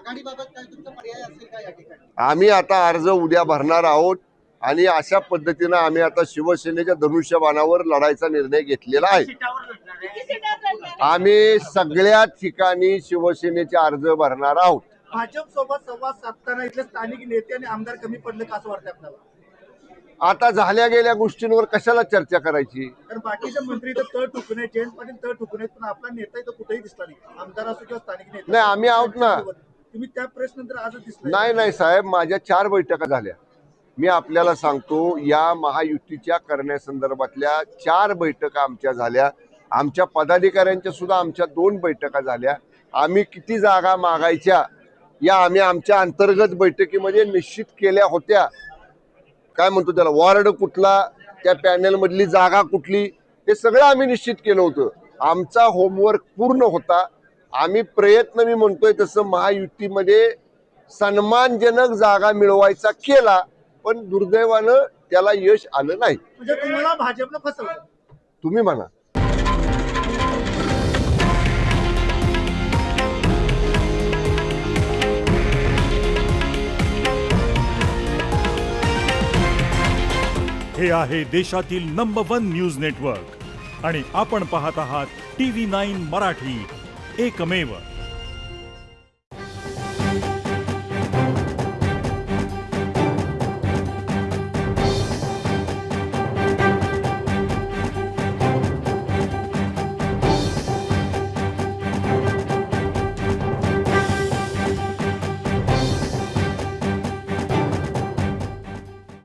आघाडीबाबत काय तुमचा पर्याय असेल का या ठिकाणी? आम्ही आता अर्ज उद्या भरणार आहोत आणि अशा पद्धतीनं आम्ही आता शिवसेनेच्या धनुष्यबाणावर लढायचा निर्णय घेतलेला आहे. आम्ही सगळ्या ठिकाणी शिवसेनेचे अर्ज भरणार आहोत. भाजप सोबत संवाद साधताना इथले स्थानिक नेते आणि आमदार कमी पडले का असं वाटतं आपल्याला? आता झाल्या गेल्या गोष्टींवर कशाला चर्चा करायची? तर बाकीचे मंत्री तर तळ टुकणे, जयंत पाटील तळ टुकणे, पण आपला नेता इथं कुठेही दिसला नाही, आमदार असो किंवा स्थानिक नेता. नाही, आम्ही आहोत ना. तुम्ही त्या प्रेस नंतर आजच दिसला नाही साहेब, माझ्या 4 बैठका झाल्या. मी आपल्याला सांगतो, या महायुतीच्या करण्यासंदर्भातल्या 4 बैठका आमच्या झाल्या. आमच्या पदाधिकाऱ्यांच्या सुद्धा आमच्या 2 बैठका झाल्या. आम्ही किती जागा मागायच्या या आम्ही आमच्या अंतर्गत बैठकीमध्ये निश्चित केल्या होत्या. काय म्हणतो त्याला, वॉर्ड कुठला, त्या पॅनल मधली जागा कुठली, हे सगळं आम्ही निश्चित केलं होतं. आमचा होमवर्क पूर्ण होता. आम्ही प्रयत्न, मी म्हणतोय तसं, महायुतीमध्ये सन्मानजनक जागा मिळवायचा केला, पण दुर्दैवानं त्याला यश आलं नाही. म्हणजे तुम्हाला भाजपनं फसवलं, तुम्ही म्हणा. हे आहे देशातील नंबर 1 न्यूज नेटवर्क आणि आपण पाहत आहात TV9 मराठी, एकमेव.